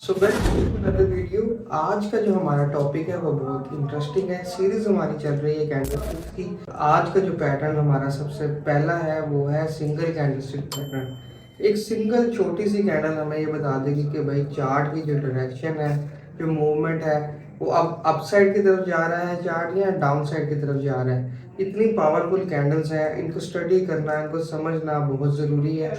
So another video. आज का जो हमारा टॉपिक है वो बहुत इंटरेस्टिंग है। सीरीज हमारी चल रही है कैंडलस्टिक्स की। आज का जो पैटर्न हमारा सबसे पहला है वो है सिंगल कैंडलस्टिक पैटर्न। एक सिंगल छोटी सी कैंडल हमें ये बता देगी कि भाई चार्ट की जो डायरेक्शन है, जो मूवमेंट है, वो अब अप साइड की तरफ जा रहा है चार्ट या डाउन साइड की तरफ जा रहा है। इतनी पावरफुल कैंडल्स हैं, इनको स्टडी करना, इनको समझना बहुत ज़रूरी है।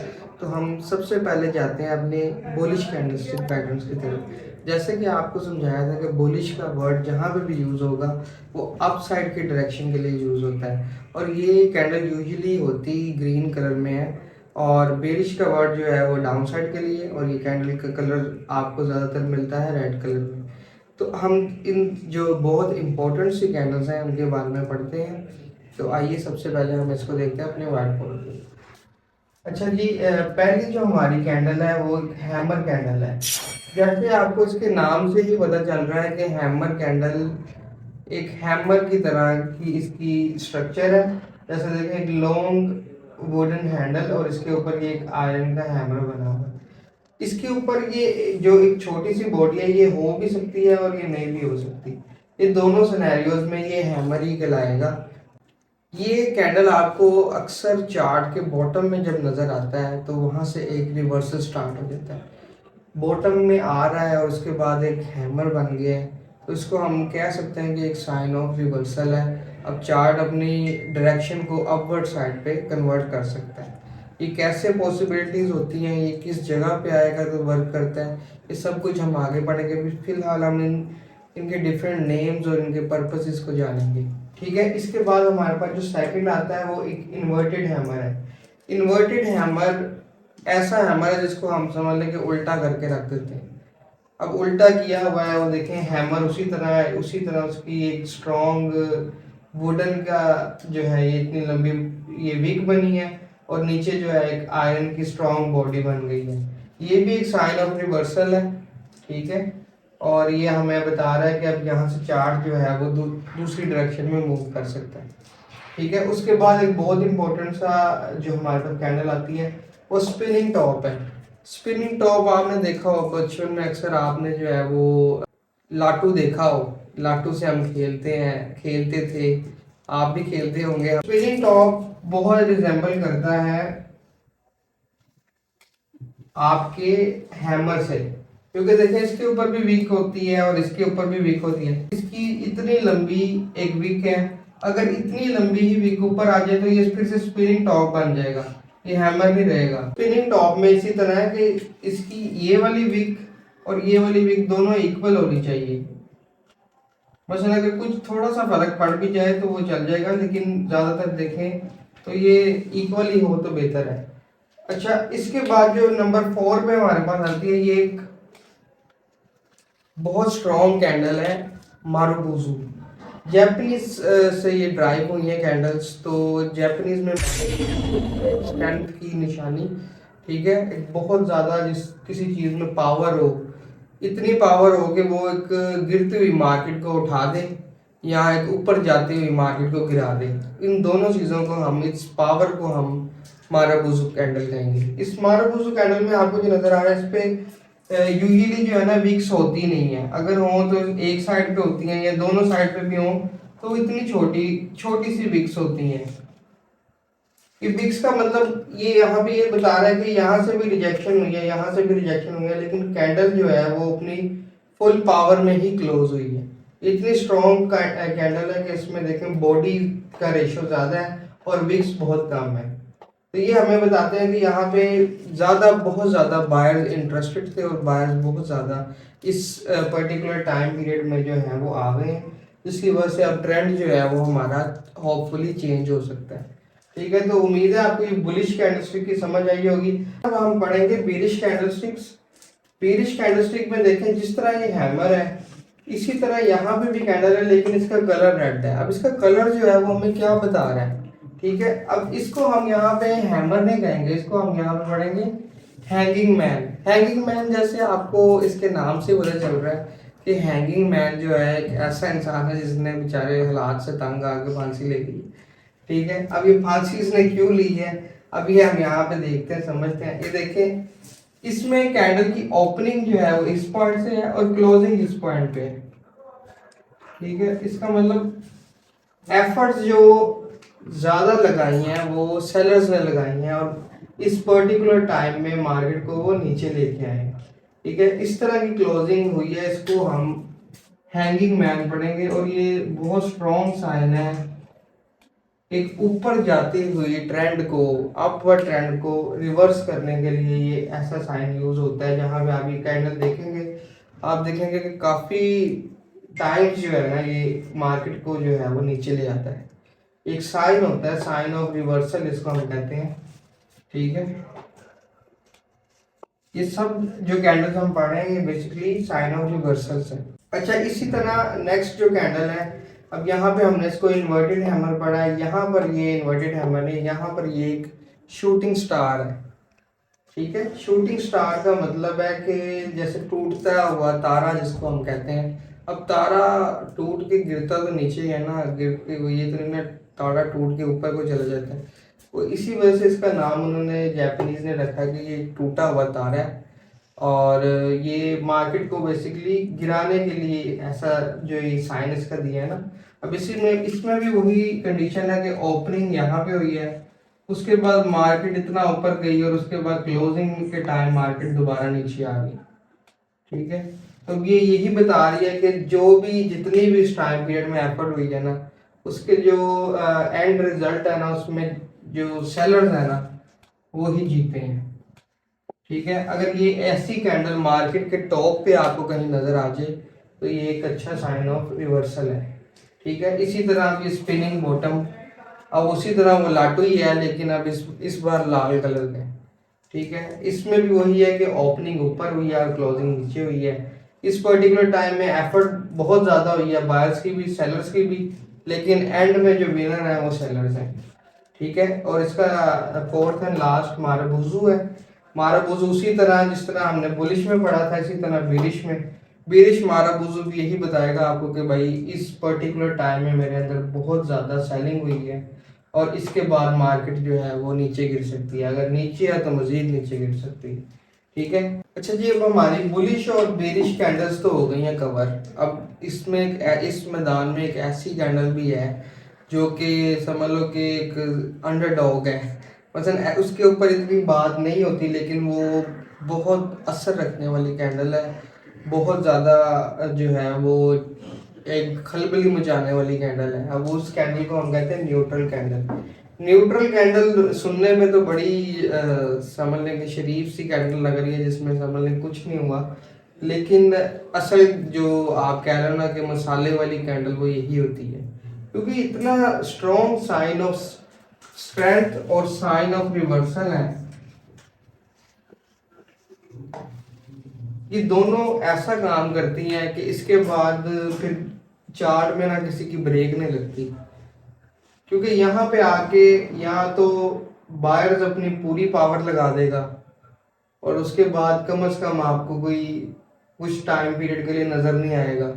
तो हम सबसे पहले जाते हैं अपने बुलिश कैंडलस्टिक पैटर्न्स की तरफ। जैसे कि आपको समझाया था कि बुलिश का वर्ड जहाँ पे भी यूज़ होगा वो अप साइड की डायरेक्शन के लिए यूज़ होता है, और ये कैंडल यूजुअली होती ग्रीन कलर में है। और बेरिश का वर्ड जो है वो डाउन साइड के लिए, और ये कैंडल का कलर आपको ज़्यादातर मिलता है रेड कलर में। तो हम इन जो बहुत इंपॉर्टेंट सी कैंडल्स हैं उनके बारे में पढ़ते हैं। तो आइए सबसे पहले हम इसको देखते हैं अपने व्हाइट बोर्ड पे। अच्छा जी, पहली जो हमारी कैंडल है वो हैमर कैंडल है। जैसे आपको इसके नाम से ही पता चल रहा है कि हैमर कैंडल एक हैमर की तरह की इसकी स्ट्रक्चर है। जैसे देखें, एक लॉन्ग वुडन हैंडल और इसके ऊपर ये एक आयरन का हैमर बना हुआ है। इसके ऊपर ये जो एक छोटी सी बॉडी है ये हो भी सकती है और ये नहीं भी हो सकती। ये दोनों सिनेरियोज में ये हैमर ही कहलाएगा। ये कैंडल आपको अक्सर चार्ट के बॉटम में जब नज़र आता है तो वहाँ से एक रिवर्सल स्टार्ट हो जाता है। बॉटम में आ रहा है और उसके बाद एक हैमर बन गया है, तो इसको हम कह सकते हैं कि एक साइन ऑफ रिवर्सल है। अब चार्ट अपनी डायरेक्शन को अपवर्ड साइड पे कन्वर्ट कर सकता है। ये कैसे पॉसिबिलिटीज़ होती हैं, ये किस जगह पे आएगा तो वर्क करता है, ये सब कुछ हम आगे पढ़ेंगे। फिलहाल हम इनके डिफरेंट नेम्स और इनके पर्पसेस को जानेंगे। ठीक है, इसके बाद हमारे पास जो सेकंड आता है वो एक इन्वर्टेड हैमर है। इन्वर्टेड हैमर ऐसा हैमर है जिसको हम समझ लें कि उल्टा करके रख देते हैं। अब उल्टा किया हुआ है वो देखें, हैमर उसी तरह है, उसी तरह उसकी एक स्ट्रॉन्ग वुडन का जो है ये इतनी लंबी ये विक बनी है, और नीचे जो है एक आयरन की स्ट्रॉन्ग बॉडी बन गई है। ये भी एक साइन ऑफ रिवर्सल है। ठीक है, और ये हमें बता रहा है कि अब यहाँ से चार्ट जो है वो दूसरी डायरेक्शन में मूव कर सकता है। ठीक है, उसके बाद एक बहुत इंपॉर्टेंट सा जो हमारे पास कैंडल आती है वो स्पिनिंग टॉप है। स्पिनिंग टॉप आपने देखा हो बचपन में, अक्सर आपने जो है वो लाटू देखा हो। लाटू से हम खेलते थे, आप भी खेलते होंगे। स्पिनिंग टॉप बहुत रिजेंबल करता है आपके हैमर से, क्योंकि देखिए इसके ऊपर भी वीक होती है और इसके ऊपर भी वीक होती है। इसकी इतनी लंबी एक वीक है, अगर इतनी लंबी ही वीक ऊपर आ जाए तो ये फिर से स्पिनिंग टॉप बन जाएगा, ये हैमर नहीं रहेगा। स्पिनिंग टॉप में इसी तरह है कि इसकी ये वाली वीक और ये वाली वीक दोनों इक्वल होनी चाहिए। मसलन अगर कुछ थोड़ा सा फर्क पड़ भी जाए तो वो चल जाएगा, लेकिन ज्यादातर देखें तो ये इक्वल ही हो तो बेहतर है। अच्छा, इसके बाद जो नंबर 4 पे हमारे पास आती है, ये एक बहुत स्ट्रॉन्ग कैंडल है, मारुबुजू। जापानीज से ये ड्राइव हुई है कैंडल्स, तो जापानीज में स्ट्रेंथ की निशानी। ठीक है, एक बहुत ज़्यादा जिस किसी चीज़ में पावर हो, इतनी पावर हो कि वो एक गिरती हुई मार्केट को उठा दे या एक ऊपर जाती हुई मार्केट को गिरा दे। इन दोनों चीज़ों को हम, इस पावर को हम मारुबुजू कैंडल कहेंगे। इस मारुबुजू कैंडल में आपको जो नज़र आ रहा है, इस पे यूजुअली जो है ना विक्स होती नहीं है। अगर हो तो एक साइड पे होती हैं या दोनों साइड पे भी हो तो इतनी छोटी छोटी सी विक्स होती हैं। ये विक्स का मतलब ये यहाँ पे ये बता रहा है कि यहाँ से भी रिजेक्शन हुई है, यहाँ से भी रिजेक्शन हुई है, लेकिन कैंडल जो है वो अपनी फुल पावर में ही क्लोज हुई है। इतनी स्ट्रॉन्ग कैंडल है कि इसमें देखें बॉडी का रेशो ज़्यादा है और विक्स बहुत कम है। तो ये हमें बताते हैं कि यहाँ पे बहुत ज़्यादा बायर्स इंटरेस्टेड थे और बायर्स बहुत ज़्यादा इस पर्टिकुलर टाइम पीरियड में जो है वो आ गए हैं, जिसकी वजह से अब ट्रेंड जो है वो हमारा होपफुली चेंज हो सकता है। ठीक है, तो उम्मीद है आपको ये बुलिश कैंडलस्टिक की समझ आई होगी। अब हम पढ़ेंगे बेरिश कैंडलस्टिक्स। बेरिश कैंडलस्टिक में देखें जिस तरह ये हैमर है, इसी तरह यहाँ पे भी कैंडल है, लेकिन इसका कलर रेड है। अब इसका कलर जो है वो हमें क्या बता रहा है? ठीक है, अब इसको हम यहाँ पे हैमर नहीं कहेंगे, इसको हम यहाँ पे पढ़ेंगे हैंगिंग मैन। हैंगिंग मैन जैसे आपको इसके नाम से पता चल रहा है कि हैंगिंग मैन जो है एक ऐसा इंसान है जिसने बेचारे हालात से तंग आके फांसी ले ली। ठीक है, अब ये फांसी इसने क्यों ली है, अब ये हम यहाँ पे देखते हैं, समझते हैं। ये देखें, इसमें कैंडल की ओपनिंग जो है वो इस पॉइंट से है और क्लोजिंग इस पॉइंट पे है। ठीक है, इसका मतलब एफर्ट्स जो ज़्यादा लगाई हैं वो सेलर्स ने लगाई हैं और इस पर्टिकुलर टाइम में मार्केट को वो नीचे लेके आए हैं। ठीक है, इस तरह की क्लोजिंग हुई है, इसको हम हैंगिंग मैन पढ़ेंगे और ये बहुत स्ट्रॉन्ग साइन है एक ऊपर जाती हुई ट्रेंड को, अपवर्ड ट्रेंड को रिवर्स करने के लिए ये ऐसा साइन यूज होता है। जहां पे आप ये कैंडल देखेंगे, आप देखेंगे कि काफी टाइम्स जो है ना ये मार्केट को जो है वो नीचे ले आता है। एक साइन होता है, साइन ऑफ रिवर्सल इसको हम कहते हैं। ठीक है, ये सब जो कैंडल्स हम पढ़ रहे हैं ये बेसिकली साइन ऑफ रिवर्सल्स है। अच्छा, इसी तरह नेक्स्ट जो कैंडल है, अब यहाँ पे हमने इसको इन्वर्टेड हैमर पढ़ा है, यहाँ पर ये इन्वर्टेड हैमर नहीं, यहाँ पर ये एक शूटिंग स्टार है। ठीक है, शूटिंग स्टार का मतलब है कि जैसे टूटता हुआ तारा जिसको हम कहते हैं। अब तारा टूट के गिरता तो नीचे ही है ना, गिर के ये तो नहीं तारा टूट के ऊपर को चला जाता है। वो इसी वजह से इसका नाम उन्होंने जापानीज ने रखा कि ये टूटा हुआ तारा है और ये मार्केट को बेसिकली गिराने के लिए ऐसा जो ये साइन इसका दिया है ना। अब इसी में इसमें भी वही कंडीशन है कि ओपनिंग यहाँ पे हुई है, उसके बाद मार्केट इतना ऊपर गई और उसके बाद क्लोजिंग के टाइम मार्केट दोबारा नीचे आ गई। ठीक है, तो ये यही बता रही है कि जो भी जितनी भी इस टाइम पीरियड में एफर्ट हुई है ना, उसके जो एंड रिजल्ट है ना, उसमें जो सेलर्स है ना वो ही जीते हैं। ठीक है, अगर ये ऐसी कैंडल मार्केट के टॉप पे आपको कहीं नजर आ जाए तो ये एक अच्छा साइन ऑफ रिवर्सल है। ठीक है, इसी तरह आप ये स्पिनिंग बॉटम, अब उसी तरह वो लाटू ही है लेकिन अब इस बार लाल कलर का है। ठीक है, इसमें भी वही है कि ओपनिंग ऊपर हुई है और क्लोजिंग नीचे हुई है। इस पर्टिकुलर टाइम में एफर्ट बहुत ज़्यादा हुई है, बायर्स की भी सेलर्स की भी, लेकिन एंड में जो विनर है वो सेलर्स हैं। ठीक है, और इसका फोर्थ एंड लास्ट मारबूजू है। मारबूजू उसी तरह जिस तरह हमने बुलिश में पढ़ा था, इसी तरह बीरिश में, बीरिश मारबूजू भी यही बताएगा आपको कि भाई इस पर्टिकुलर टाइम में मेरे अंदर बहुत ज़्यादा सेलिंग हुई है और इसके बाद मार्केट जो है वो नीचे गिर सकती है, अगर नीचे है तो मजीद नीचे गिर सकती है। ठीक है, अच्छा जी, अब हमारी बुलिश और बेरिश कैंडल्स तो हो गई हैं कवर। अब इसमें इस मैदान में एक ऐसी कैंडल भी है जो कि समझ लो कि एक अंडरडॉग है, मतलब उसके ऊपर इतनी बात नहीं होती लेकिन वो बहुत असर रखने वाली कैंडल है, बहुत ज़्यादा जो है वो एक खलबली मचाने वाली कैंडल है। अब उस कैंडल को हम कहते हैं न्यूट्रल कैंडल। न्यूट्रल कैंडल सुनने में तो बड़ी समझ लें कि शरीफ सी कैंडल लग रही है जिसमें समझ लें कुछ नहीं हुआ, लेकिन असल जो आप कह रहे हो ना कि मसाले वाली कैंडल वो यही होती है, क्योंकि इतना स्ट्रॉन्ग साइन ऑफ स्ट्रेंथ और साइन ऑफ रिवर्सल है। ये दोनों ऐसा काम करती हैं कि इसके बाद फिर चार्ट में ना किसी की ब्रेक नहीं लगती, क्योंकि यहाँ पे आके या तो बायर्स अपनी पूरी पावर लगा देगा और उसके बाद कम से कम आपको कोई कुछ टाइम पीरियड के लिए नज़र नहीं आएगा,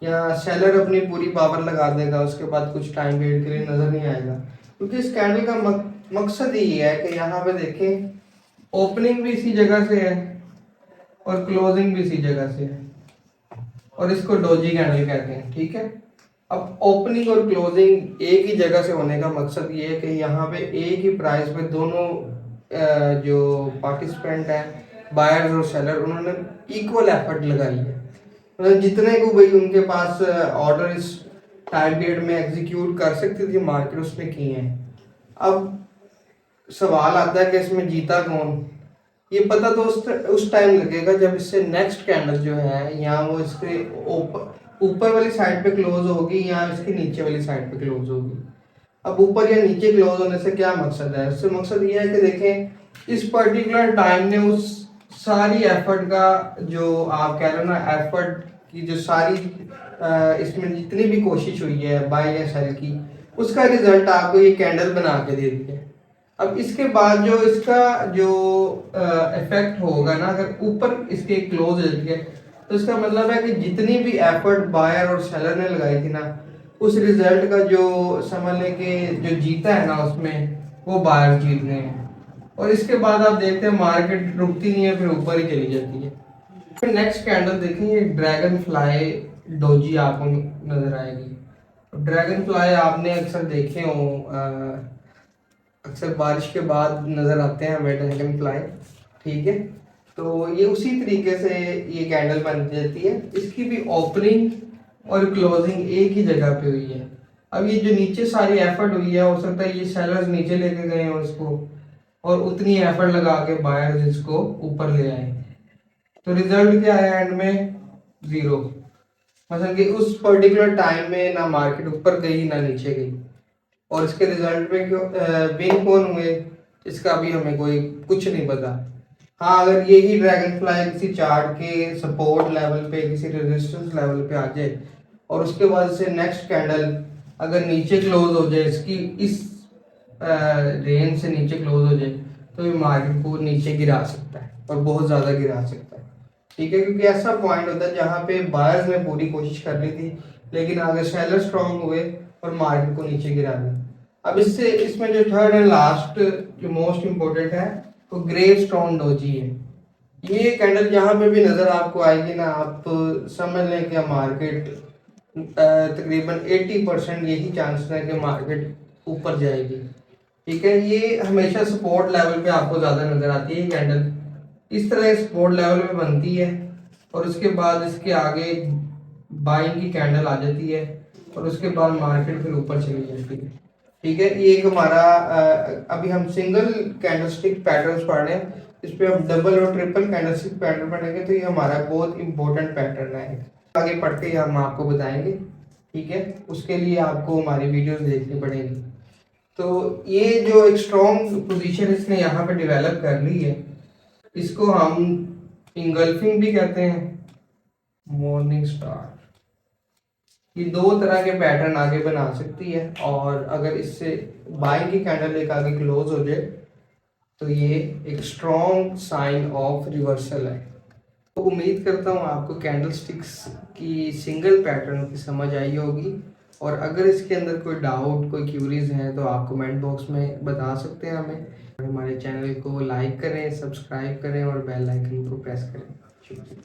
या सेलर अपनी पूरी पावर लगा देगा उसके बाद कुछ टाइम पीरियड के लिए नज़र नहीं आएगा। क्योंकि इस कैंडल का मकसद ही है कि यहाँ पे देखें ओपनिंग भी इसी जगह से है और क्लोजिंग भी इसी जगह से है और इसको डोजी कैंडल कहते हैं। ठीक है, अब ओपनिंग और क्लोजिंग एक ही जगह से होने का मकसद ये है कि यहाँ पे एक ही प्राइस पे दोनों जो पार्टिसिपेंट हैं बायर्स और सेलर, उन्होंने इक्वल एफर्ट लगाई है, मतलब जितने को भाई उनके पास ऑर्डर इस टाइम पीरियड में एग्जीक्यूट कर सकती थी मार्केट, उसने किए हैं। अब सवाल आता है कि इसमें जीता कौन, ये पता तो उस टाइम लगेगा जब इससे नेक्स्ट कैंडल जो है या वो इसके ऊपर वाली साइड पे क्लोज होगी या इसके नीचे वाली साइड पे क्लोज होगी। अब ऊपर या नीचे क्लोज होने से क्या मकसद है, उससे मकसद ये है कि देखें इस पर्टिकुलर टाइम ने उस सारी एफर्ट का जो आप कह रहे हो ना, एफर्ट की जो सारी इसमें जितनी भी कोशिश हुई है बाय या सेल की, उसका रिजल्ट आपको ये कैंडल बना के दे दी है। अब इसके बाद जो इसका जो इफेक्ट होगा ना, अगर ऊपर इसके क्लोज हो जाती है तो इसका मतलब है कि जितनी भी एफर्ट बायर और सेलर ने लगाई थी ना, उस रिजल्ट का जो समझ लें कि जो जीता है ना उसमें वो बायर जीत गए हैं और इसके बाद आप देखते हैं मार्केट रुकती नहीं है, फिर ऊपर ही चली जाती है। फिर नेक्स्ट कैंडल देखेंगे, ड्रैगन फ्लाई डोजी आपको नजर आएगी। ड्रैगन फ्लाई आपने अक्सर देखे हो, अक्सर बारिश के बाद नजर आते हैं हमें ड्रैगन फ्लाई, ठीक है। तो ये उसी तरीके से ये कैंडल बन जाती है। इसकी भी ओपनिंग और क्लोजिंग एक ही जगह पे हुई है। अब ये जो नीचे सारी एफर्ट हुई है, हो सकता है ये सेलर्स नीचे लेके गए हो इसको और उतनी एफर्ट लगा के बायर्स इसको ऊपर ले आए, तो रिजल्ट क्या है एंड में? जीरो। मतलब कि उस पर्टिकुलर टाइम में ना मार्केट ऊपर गई ना नीचे गई, और इसके रिजल्ट में क्यों विन कौन हुए इसका भी हमें कोई कुछ नहीं पता। हाँ, अगर यही ड्रैगन फ्लाई किसी चार्ट के सपोर्ट लेवल पे, किसी रेजिस्टेंस लेवल पे आ जाए और उसके बाद से नेक्स्ट कैंडल अगर नीचे क्लोज हो जाए, इसकी इस रेंज से नीचे क्लोज हो जाए, तो ये मार्केट को नीचे गिरा सकता है और बहुत ज़्यादा गिरा सकता है, ठीक है। क्योंकि ऐसा पॉइंट होता है जहाँ पे बायर्स ने पूरी कोशिश कर ली थी, लेकिन आगे सेलर स्ट्रॉन्ग हुए और मार्केट को नीचे गिरा दिया। अब इससे इसमें जो थर्ड एंड लास्ट जो मोस्ट इम्पोर्टेंट है वो ग्रेव स्टोन डोजी है। ये कैंडल जहाँ पे भी नज़र आपको आएगी ना, आप समझ लें कि मार्केट तकरीबन 80% यही चांस है कि मार्केट ऊपर जाएगी, ठीक है। ये हमेशा सपोर्ट लेवल पे आपको ज़्यादा नज़र आती है। ये कैंडल इस तरह सपोर्ट लेवल पे बनती है और उसके बाद इसके आगे बाइंग की कैंडल आ जाती है और उसके बाद मार्केट फिर ऊपर चली जाती है, ठीक है। ये एक हमारा अभी हम सिंगल कैंडलस्टिक पैटर्न्स पढ़ रहे हैं, इस पे हम डबल और ट्रिपल कैंडलस्टिक पैटर्न पढ़ेंगे, तो ये हमारा बहुत इंपॉर्टेंट पैटर्न है। आगे पढ़ के हम आपको बताएंगे, ठीक है। उसके लिए आपको हमारी वीडियोस देखनी पड़ेगी। तो ये जो एक स्ट्रॉन्ग पोजीशन इसने यहाँ पे डेवलप कर ली है, इसको हम इंगल्फिंग भी कहते हैं, मॉर्निंग स्टार। ये दो तरह के पैटर्न आगे बना सकती है, और अगर इससे बाइंग की कैंडल एक आगे क्लोज हो जाए तो ये एक स्ट्रॉन्ग साइन ऑफ रिवर्सल है। तो उम्मीद करता हूँ आपको कैंडलस्टिक्स की सिंगल पैटर्न की समझ आई होगी, और अगर इसके अंदर कोई डाउट, कोई क्यूरीज हैं तो आप कमेंट बॉक्स में बता सकते हैं हमें। हमारे चैनल को लाइक करें, सब्सक्राइब करें और बेल आइकन को प्रेस करें। शुक्रिया।